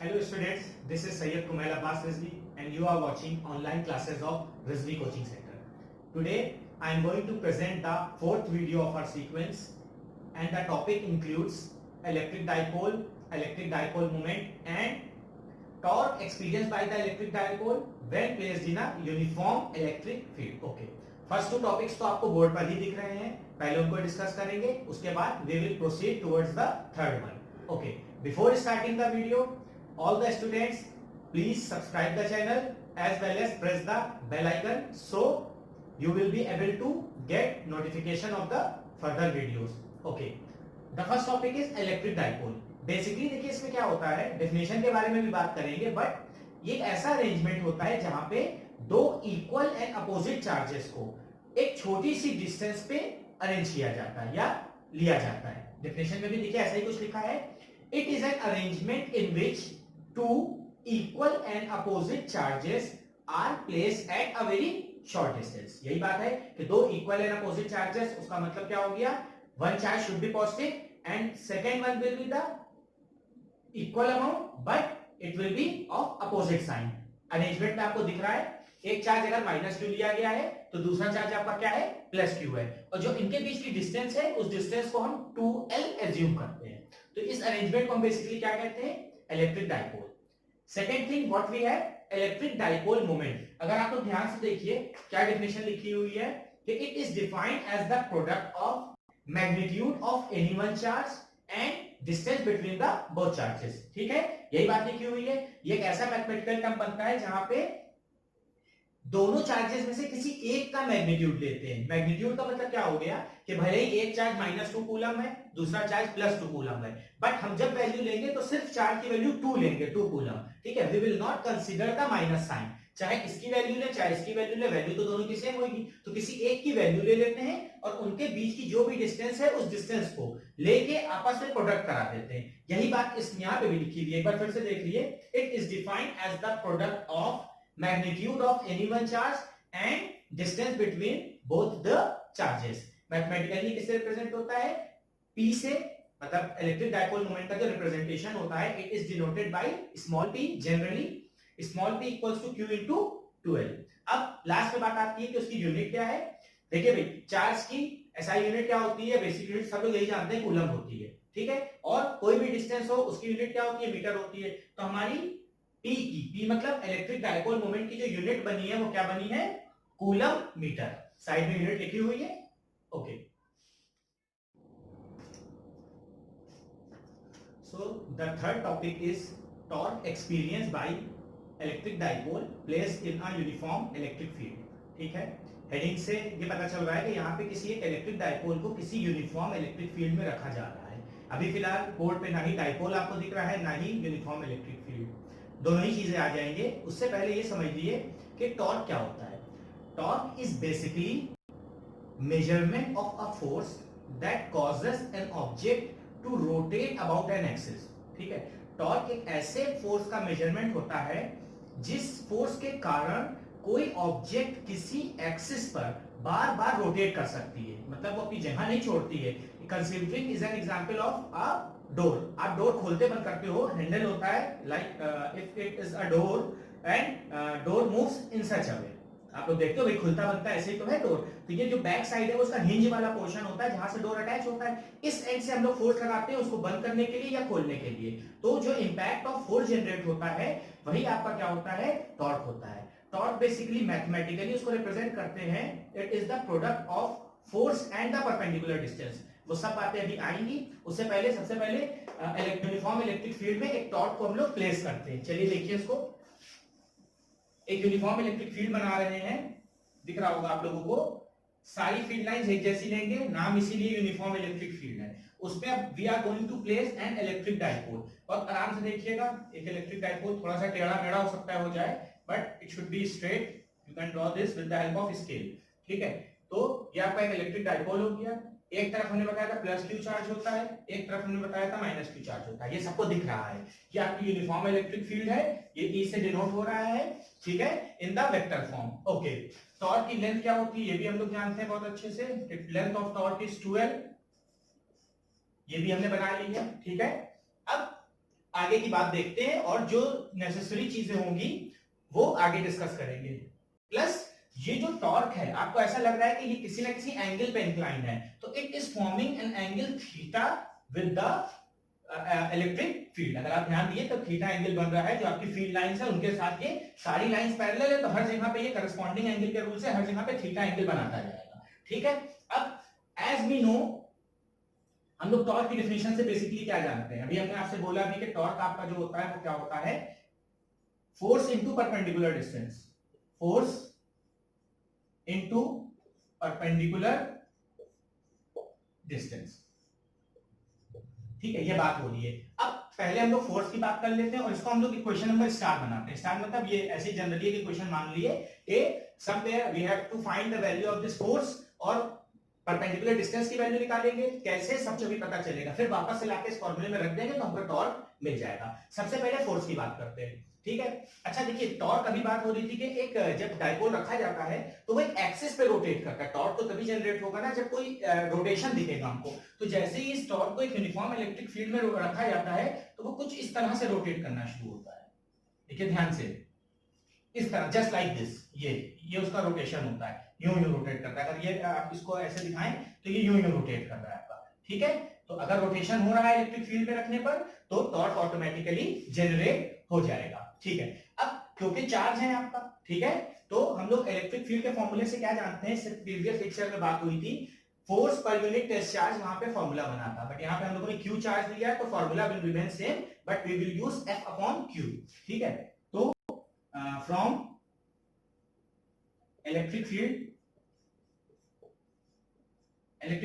Hello students, this is Syed Kumail Abbas Rizvi and you are watching online classes of Rizvi Coaching Center. Today I am going to present the fourth video of our sequence and the topic includes electric dipole moment and torque experienced by the electric dipole when placed in a uniform electric field. Okay. First to topics तो आपको board पर ही दिख रहे हैं, पहले उनको discuss करेंगे, उसके बाद we will proceed towards the third one. Okay, before starting the video, all the students please subscribe the channel as well as press the bell icon so you will be able to get notification of the further videos. Okay, the first topic is electric dipole. Basically देखिए इसमें क्या होता है, definition के बारे में भी बात करेंगे, बट ये एक ऐसा अरेंजमेंट होता है जहां पे दो इक्वल एंड अपोजिट चार्जेस को एक छोटी सी डिस्टेंस पे अरेंज किया जाता है या लिया जाता है. डेफिनेशन में भी देखिए ऐसा ही कुछ लिखा है. It is an arrangement in which two equal and opposite charges are placed at a very short distance. यही बात है कि दो equal and opposite charges, उसका मतलब क्या हो गया, one charge should be positive and second one will be the equal amount but it will be of opposite sign. Arrangement में आपको दिख रहा है, एक चार्ज अगर -q लिया गया है तो दूसरा चार्ज आपका क्या है, +q है, और जो इनके बीच की डिस्टेंस है उस डिस्टेंस को हम 2l एज्यूम करते हैं. तो इस अरेंजमेंट को हम बेसिकली क्या कहते हैं, electric dipole. Second thing what we have, electric dipole moment. अगर आप लोग ध्यान से देखिए क्या डेफिनेशन लिखी हुई है कि it is defined as the product of magnitude of any one charge and distance between the both charges. ठीक है, यही बात लिखी हुई है. ये एक ऐसा मैथमेटिकल टर्म बनता है जहां पे दोनों चार्जेस में से किसी एक का मैग्नीट्यूड लेते हैं. मैग्नीट्यूड का मतलब क्या हो गया कि भले ही एक चार्ज -2 कूलम है, दूसरा चार्ज +2 कूलम है, बट हम जब वैल्यू लेंगे तो सिर्फ चार्ज की वैल्यू 2 लेंगे, 2 कूलम. ठीक है, we will not consider the minus sign. चाहे इसकी वैल्यू ले चाहे इसकी वैल्यू ले, वैल्यू तो दोनों की सेम होगी. तो किसी एक की वैल्यू ले लेते हैं और उनके बीच की जो भी डिस्टेंस है उस डिस्टेंस को लेके आपस में प्रोडक्ट करा देते हैं. यही बात इस यहां पे भी लिखी हुई है, एक बार फिर से देख लीजिए. It is defined as the product of magnitude of any one charge and distance between both the charges. Mathematically किससे रिप्रेजेंट होता है, P से, मतलब इलेक्ट्रिक डाइपोल मोमेंट का जो रिप्रेजेंटेशन होता है, it is denoted by small p. Generally small p equals to q into 2l. अब लास्ट में बात आती है कि उसकी यूनिट क्या है. देखिए भाई, चार्ज की एसआई यूनिट क्या होती है, बेसिक यूनिट सब लोग यही जानते हैं, कूलम होती है. ठीक है, और कोई भी डिस्टेंस हो उसकी यूनिट क्या होती है, मीटर होती है. तो हमारी P की, P मतलब इलेक्ट्रिक डाइपोल मोमेंट की जो यूनिट बनी है वो क्या बनी है, कूलम मीटर. साइड में यूनिट लिखी हुई है. Okay, so the third topic is torque experience by electric dipole placed in a uniform electric field. ठीक है, हेडिंग से ये पता चल रहा है कि यहाँ पे किसी एक इलेक्ट्रिक डाइपोल को किसी यूनिफॉर्म इलेक्ट्रिक फील्ड में रखा जा रहा है. अभी फिलहाल बोर्ड पे ना ही डाइपोल आपको दिख रहा है ना ही यूनिफॉर्म इलेक्ट्रिक फील्ड, दोनों ही चीजें आ जाएंगे. उससे पहले ये समझ लीजिए कि टॉर्क क्या होता है. Torque is basically measurement of a force that causes an object to rotate about an axis. ठीक है, टॉर्क एक ऐसे फोर्स का मेजरमेंट होता है जिस फोर्स के कारण कोई ऑब्जेक्ट किसी एक्सिस पर बार बार रोटेट कर सकती है, मतलब वो अपनी जगह नहीं छोड़ती है. Considering is an example of a door. आप डोर खोलते बंद करते हो, हैंडल होता है, like if it is a door and door moves in such a way. आप लोग देखते हो भाई, खुलता बनता है, ऐसे ही तो है डोर. तो ये जो बैक साइड है उसका हिंज वाला पोर्शन होता है जहां से डोर अटैच होता है. इस एंड से हम लोग फोर्स लगाते हैं उसको बंद करने के लिए या खोलने के लिए. तो जो इंपैक्ट ऑफ फोर्स जनरेट होता है वही आपका क्या होता है, टॉर्क होता है. टॉर्क बेसिकली मैथमेटिकली उसको रिप्रेजेंट करते हैं, it is the product of force and the perpendicular distance. वो सब बातें अभी आएंगी. उससे पहले सबसे पहले यूनिफॉर्म इलेक्ट्रिक फील्ड में एक टॉर्क को हम लोग प्लेस करते हैं. चलिए देखिए इसको. एक यूनिफॉर्म इलेक्ट्रिक फील्ड बना रहे हैं, दिख रहा होगा आप लोगों को. सारी फील्ड लाइंस एक जैसी लेंगे, नाम इसीलिए यूनिफॉर्म इलेक्ट्रिक फील्ड है. उसमें अब we are going to place an electric dipole. और आराम से देखिएगा, एक इलेक्ट्रिक डाइपोल थोड़ा सा टेढ़ा मेढ़ा हो सकता है, हो जाए, but it should be straight. You can draw this with the help of scale. ठीक है, तो ये आपका एक इलेक्ट्रिक डाइपोल हो गया. एक तरफ हमने बताया था +q चार्ज होता है, एक तरफ हमने बताया था -q चार्ज होता है. ये सबको दिख रहा है. ये आपकी यूनिफॉर्म इलेक्ट्रिक फील्ड है, ये E से डिनोट हो रहा है. ठीक है, in the vector form. Okay, torque की लेंथ क्या होती है ये भी हम लोग जानते हैं बहुत अच्छे से. Length of torque is 2l. ये भी हमने बना ली है. ठीक है, अब आगे की बात देखते हैं और जो नेसेसरी चीजें होंगी वो आगे डिस्कस करेंगे। प्लस ये जो टॉर्क है, आपको ऐसा लग रहा है कि ये किसी ना किसी एंगल पे इंक्लाइंड है, तो it is forming an angle theta with the electric field. अगर आप ध्यान दिए तो थीटा एंगल बन रहा है, जो आपकी फील्ड लाइंस है उनके साथ ये सारी लाइंस पैरेलल है, तो हर जगह पे ये करस्पॉन्डिंग एंगल के रूल से हर जगह पे थीटा एंगल बनाता जाएगा। ठीक है, अब एज वी नो, हम लोग टॉर्क की डेफिनेशन से बेसिकली क्या जानते हैं? अभी हमने आपसे बोला भी कि टॉर्क आपका जो होता है वो क्या होता है? Force into perpendicular distance, force into perpendicular distance. ठीक है, ये बात हो रही है। अब पहले हम लोग फोर्स की बात कर लेते हैं और इसको हम लोग इक्वेशन नंबर स्टार बनाते हैं। स्टार मतलब ये ऐसे जनरली एक इक्वेशन मान लिए कि somewhere we have to find the value of this force और परपेंडिकुलर डिस्टेंस की वैल्यू निकालेंगे। कैसे, सब जो भी पता चलेगा, फिर वापस से लाके इस फॉर्मूले में रख देंगे तो हमको टॉर्क मिल जाएगा। सबसे पहले फोर्स की बात करते हैं। ठीक है, अच्छा देखिए, टॉर्क अभी बात हो रही थी कि एक जब डाइपोल रखा जाता है तो वो एक एक्सिस पे रोटेट करता है। टॉर्क तो तभी जनरेट होगा ना जब कोई रोटेशन दिखेगा हमको। तो जैसे ही इस टॉर्क को एक यूनिफॉर्म इलेक्ट्रिक फील्ड में रखा जाता है तो वो कुछ इस तरह से रोटेट करना शुरू होता है। देखिए ध्यान से, इस तरह, जस्ट लाइक दिस। ये उसका रोटेशन होता है, यूं यूं रोटेट करता है। अगर ये आप इसको ऐसे दिखाएं तो ये यूं यूं रोटेट कर रहा है आपका। ठीक है, तो अगर रोटेशन हो रहा है इलेक्ट्रिक फील्ड में रखने पर तो टॉर्क ऑटोमेटिकली जनरेट हो जाएगा। ठीक है, अब क्योंकि चार्ज है आपका, ठीक है, तो हम लोग इलेक्ट्रिक फील्ड के फॉर्मूले से क्या जानते हैं? सिर्फ प्रीवियस लेक्चर में बात हुई थी, force per unit test charge वहां पे फॉर्मूला बना था, बट यहाँ पे हम लोगों ने क्यू चार्ज दिया है तो formula will remain same, but we will use F upon Q. ठीक है, तो फ्रॉम इलेक्ट्रिक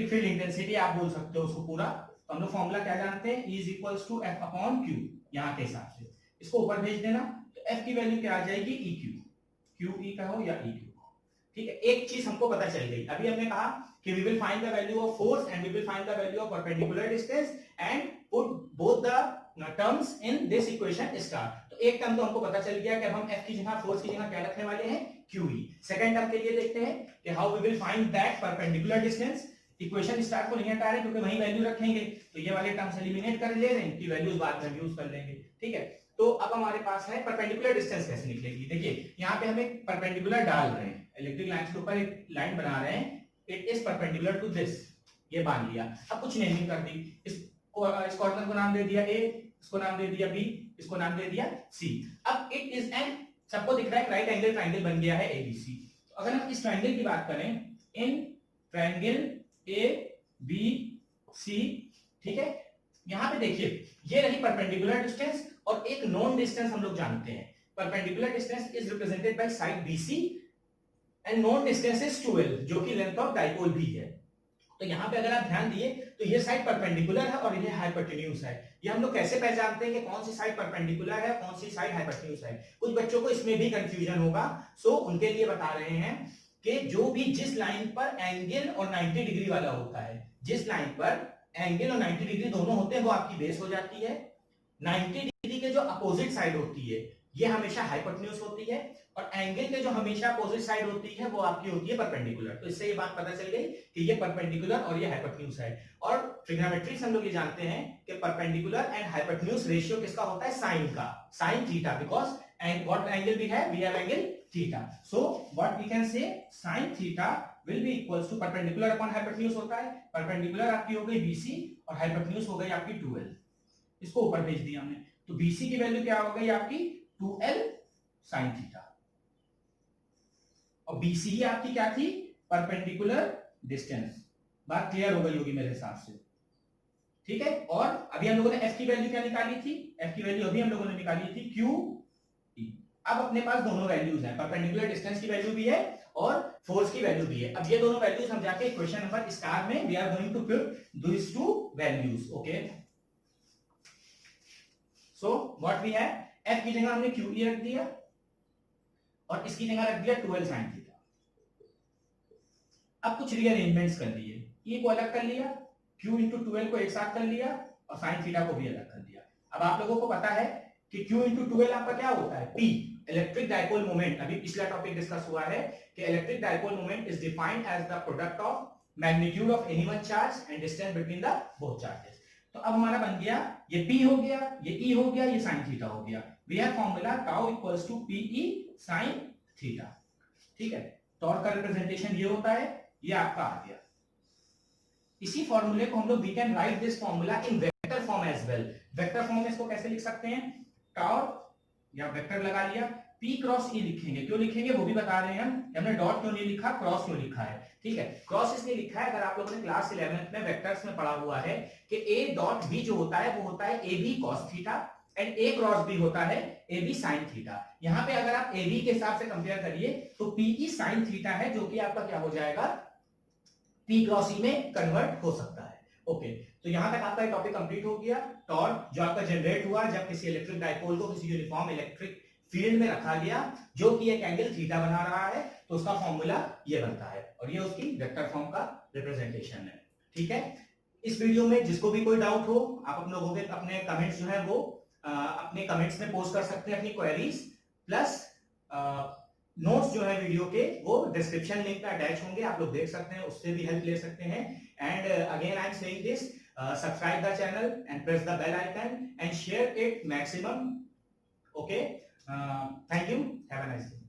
फील्ड इंटेंसिटी आप बोल सकते हो उसको पूरा, तो हम लोग फॉर्मूला क्या जानते हैं? E is equals to F upon Q। यहाँ के हिसाब से इसको ऊपर भेज देना, तो F की वैल्यू क्या आ जाएगी? EQ, QE का हो या EQ। ठीक है, एक चीज हमको पता चल गई। अभी हमने कहा कि we will find the value of force and we will find the value of perpendicular distance and put both the terms in this equation star। तो एक टर्म तो हमको पता चल गया कि अब हम F की जगह, फोर्स की जगह क्या रखने वाले हैं? QE। सेकंड टर्म के लिए देखते हैं कि how we will find that perpendicular distance। Equation star को नहीं हटा रहे क्योंकि वही वैल्यू रखेंगे, तो ये वाले टर्म्स एलिमिनेट कर ले रहे हैं, इनकी वैल्यूज बाद में यूज कर लेंगे। ठीक है, तो अब हमारे पास है परपेंडिकुलर डिस्टेंस कैसे निकलेगी। देखिए यहाँ पे हम एक परपेंडिकुलर डाल रहे हैं, इलेक्ट्रिक लाइंस के ऊपर एक लाइन बना रहे हैं, it is perpendicular to this, ये मान लिया। अब कुछ नेमिंग कर दी, इस कॉर्नर को नाम दे दिया A, इसको नाम दे दिया B, इसको नाम दे दिया C। अब इट इज एन, सबको दिख रहा है राइट एंगल ट्रायंगल बन गया है ABC। तो अगर हम इस ट्रायंगल की बात करें, इन ट्रायंगल ABC, ठीक है, यहां पे देखिए ये रही परपेंडिकुलर डिस्टेंस और एक नॉन डिस्टेंस हम लोग जानते हैं। Perpendicular distance is represented by side BC and non distance is 12, जो कि लेंथ ऑफ डाइपोल भी है। तो यहाँ पे अगर आप ध्यान दिए तो ये साइड परपेंडिकुलर है और ये हाइपोटेन्यूज है। ये हम लोग कैसे पहचानते हैं कि कौन सी साइड परपेंडिकुलर है, कौन सी साइड हाइपोटेन्यूज है? कुछ बच्चों को इसमें भी कंफ्यूजन होगा, सो उनके लिए बता रहे हैं कि जो भी जिस लाइन पर एंगल और 90 डिग्री वाला होता है, जिस लाइन पर एंगल और 90 डिग्री दोनों होते हैं वो आपकी बेस हो जाती है। 90 डिग्री के जो अपोजिट साइड होती है ये हमेशा हाइपोटेन्यूज होती है, और एंगल के जो हमेशा अपोजिट साइड होती है वो आपकी होती है परपेंडिकुलर। तो इससे ये बात पता चल गई कि ये परपेंडिकुलर और ये हाइपोटेन्यूज है। और ट्रिग्नोमेट्री से हम लोग ये जानते हैं कि परपेंडिकुलर एंड हाइपोटेन्यूज रेशियो किसका होता है? साइन का, sine theta, because and what angle we have angle theta. So what we can say, sine theta will be equals to perpendicular upon hypotenuse होता है, परपेंडिकुलर आपकी हो गई BC और हाइपोटेन्यूज हो गई आपकी 12। इसको ऊपर भेज दिया हमने, तो BC की वैल्यू क्या हो गई आपकी? 2L sin थीटा, और BC ही आपकी क्या थी? Perpendicular distance. बात क्लियर हो गई होगी मेरे हिसाब से। ठीक है, और अभी हम लोगों ने F की वैल्यू क्या निकाली थी? F की वैल्यू अभी हम लोगों ने निकाली थी QE। अब अपने पास दोनों वैल्यूज हैं, परपेंडिकुलर डिस्टेंस की वैल्यू भी है और फोर्स की वैल्यू भी है। अब ये दोनों वैल्यूज हम जाके क्वेश्चन नंबर स्टार में we are going to put this two values. Okay, so what we have, F की जगह हमने QE रख दिया और इसकी जगह रख दिया 12 sin थीटा। अब कुछ रीअरेंजमेंट्स कर लिए, E को अलग कर लिया, Q into 12 को एक साथ कर लिया और sin थीटा को भी अलग कर दिया। अब आप लोगों को पता है कि Q into 12 आपका क्या होता है? P, electric dipole moment. अभी पिछला टॉपिक डिस्कस हुआ है कि electric dipole moment is defined as the product of magnitude of any one charge and distance between the both charges. तो अब हमारा बन गया ये P हो गया, ये E हो गया, ये साइन थीटा हो गया। We have formula tau equals to PE sine theta. ठीक है, टॉर्क का रिप्रेजेंटेशन ये होता है, ये आपका आ गया। इसी फॉर्मूले को हम लोग we can write this formula in vector form as well. Vector form में इसको कैसे लिख सकते हैं, टाउ या वेक्टर लगा लिया, P क्रॉस E लिखेंगे। क्यों लिखेंगे वो भी बता रहे हैं हम, हमने डॉट क्यों नहीं लिखा, क्रॉस क्यों लिखा है। ठीक है, क्रॉस इसलिए लिखा है, अगर आप लोगों ने क्लास 11th में वेक्टर्स में पढ़ा हुआ है कि A डॉट B जो होता है वो होता है AB cos theta and A cross B होता है AB sin थीटा। यहाँ पे अगर आप AB के हिसाब से कंपेयर करिए तो PE sin थीटा है, जो कि आपका क्या हो जाएगा, P क्रॉस E में कन्वर्ट हो सकता है। ओके, तो यहां तक आपका टॉपिक कंप्लीट हो गया। टॉर्क जो आपका जनरेट हुआ जब किसी इलेक्ट्रिक डाइपोल को किसी यूनिफॉर्म इलेक्ट्रिक फील्ड में रखा गया जो कि एक एंगल थीटा बना रहा है, तो उसका फॉर्मूला ये बनता है और ये उसकी वेक्टर फॉर्म का रिप्रेजेंटेशन है। ठीक है, इस वीडियो में जिसको भी कोई डाउट हो, आप अपने लोगों के अपने कमेंट्स जो है वो अपने कमेंट्स में पोस्ट कर सकते हैं अपनी क्वेरीज, प्लस नोट्स जो है वीडियो के वो डिस्क्रिप्शन लिंक में अटैच होंगे, आप लोग देख सकते हैं, उससे भी हेल्प ले सकते हैं। And again I am saying this, subscribe the channel and press the bell icon and share it maximum. Okay, thank you, have a nice day.